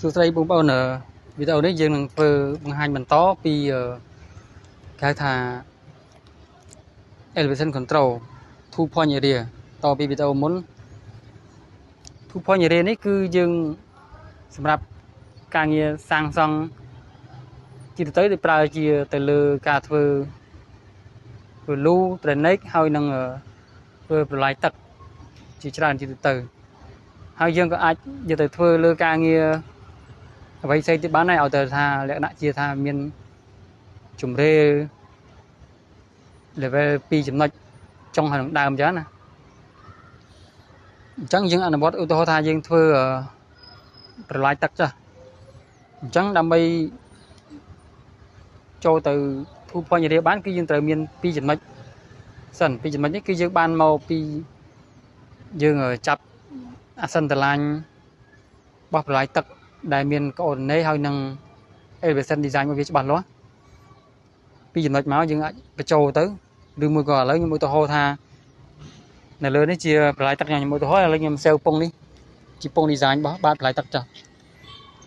សួស្តីបងប្អូនវីដេអូនេះយើងនឹងធ្វើបង្ហាញបន្តពីគេហៅថា elevation control 2 point area តពីវីដេអូមុន 2 point area នេះគឺយើងសម្រាប់ការងារសាងសង់ជាទៅដោយប្រើជាទៅលើការធ្វើលូ drainage ហើយនឹងធ្វើប្រឡាយទឹកជាច្រើនជាទៅហើយយើងក៏អាចយកទៅធ្វើលើការងារអ្វីផ្សេងទៀតបានដែរឲ្យទៅថាលក្ខណៈជាថាមានជំរេ level 2 ចំណុចចុងហើយនឹងដើមអញ្ចឹងណាអញ្ចឹងយើងអនុវត្តឧទាហរណ៍ថាយើងធ្វើប្រឡាយទឹកចាស់អញ្ចឹងដើម្បីចូលទៅ2 point area បានគឺយើងត្រូវមាន2ចំណុចសិន2ចំណុចនេះគឺយើងបានមកពីយើងចាប់អាសិនតឡាញបោះប្រឡាយទឹកដែលមានកូអ៊ូឌីនេតហើយនឹង elevation design របស់វាច្បាស់លាស់ពីចំណុចមកយើងអាចបញ្ចូលទៅឬមួយក៏ឥឡូវខ្ញុំឧទាហរណ៍ថានៅលើនេះជាប្រឡាយទឹកខ្ញុំឧទាហរណ៍ឥឡូវខ្ញុំសេវពងនេះជាពង design របស់បាតប្រឡាយទឹកចាស់ឥ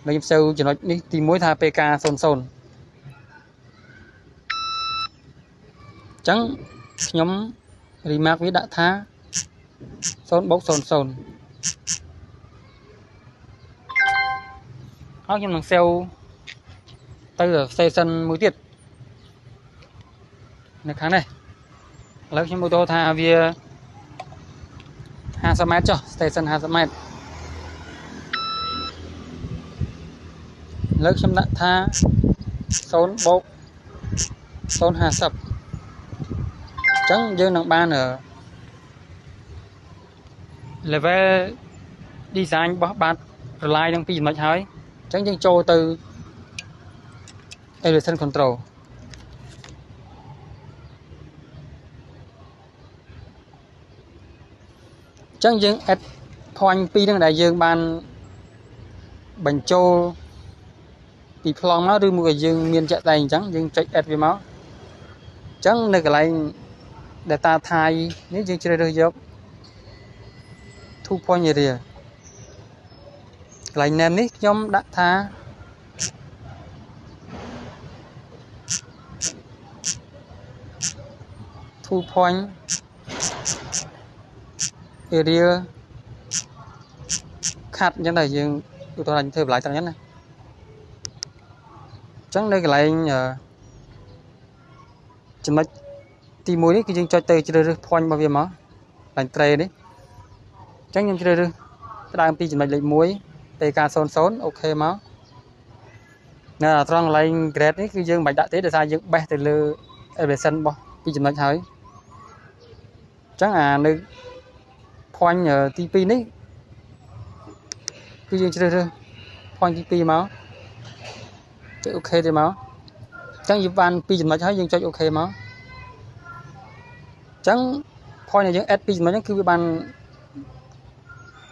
ឡូវខ្ញុំសេវចំណុចនេះទី1ថា PK 00អញ្ចឹងខ្ញុំ remark វាដាក់ថា0/00ហើយខ្ញុំនឹងសេវទៅ station មួយទៀតនៅខាងនេះឥឡូវខ្ញុំឧទាហរណ៍ថាវា50 ម៉ែត្រចុះ station 50 ម៉ែត្រឥឡូវខ្ញុំដាក់ថា0/050អញ្ចឹងយើងនឹងបានlevel design របស់បាតប្រឡាយនឹង2ចំណុចហើយអញ្ចឹងយើងចូលទៅ elevation control អញ្ចឹងយើង add point 2ហ្នឹងដែលយើងបានបញ្ចូលពីប្លង់មកឬមួយក៏យើងមានជាក់ស្ដែងអញ្ចឹងយើងចុច add វាមកអញ្ចឹងនៅកន្លែង data type នេះយើងជ្រើសរើសយក 2 point area កន្លែង name នេះខ្ញុំដាក់ថា2 point area cut អញ្ចឹងដែរយើងឧទាហរណ៍ធ្វើបន្លាយទឹកអញ្ចឹងណាអញ្ចឹងនៅកន្លែងចំណុចទី1នេះគឺយើងចុចទៅជ្រើសរើស point របស់វាមកកន្លែង tray នេះអញ្ចឹងខ្ញុំជ្រើសរើសផ្ដើមពីចំណុចលេខ1 PK 00អូខេមកនៅត្រង់កន្លែង grade នេះគឺយើងមិនបាច់ដាក់ទេដោយសារយើងបេះទៅលើ elevation របស់ពីចំណុចហើយអញ្ចឹងអានៅ point ទី2នេះគឺយើងជ្រើសរើស point ទី2មកចុចអូខេទៅមកអញ្ចឹងយើងបាន2ចំណុចហើយយើងចុចអូខេមកអញ្ចឹង point ដែលយើង add 2ចំណុចហ្នឹងគឺវាបាន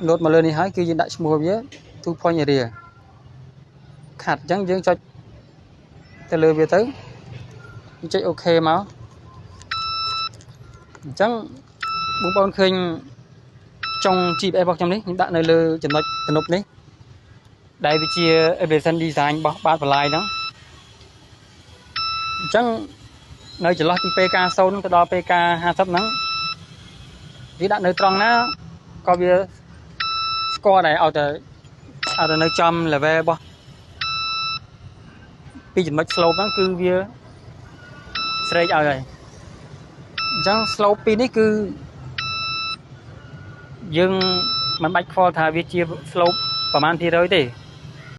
load មកលើនេះហើយគឺយើងដាក់ឈ្មោះវា 2 point area ខាត់អញ្ចឹងយើងចុចទៅលើវាទៅចុចអូខេមកអញ្ចឹងបងប្អូនឃើញចុង GPS របស់ខ្ញុំនេះខ្ញុំដាក់នៅលើចំណុចទំនប់នេះដែលវាជា elevation design របស់បាតបន្លាយហ្នឹងអញ្ចឹងនៅចន្លោះពី PK 0ទៅដល់ PK 50ហ្នឹងវាដាក់នៅត្រង់ណាក៏វាស្គាល់ដែរឲ្យទៅនៅចំ level របស់ពីចំណុច slope ហ្នឹងគឺវាស្រេកឲ្យហើយអញ្ចឹង slope ពីនេះគឺយើងមិនបាច់ខ្វល់ថាវាជា slope ប្រហែលភាគរយទេ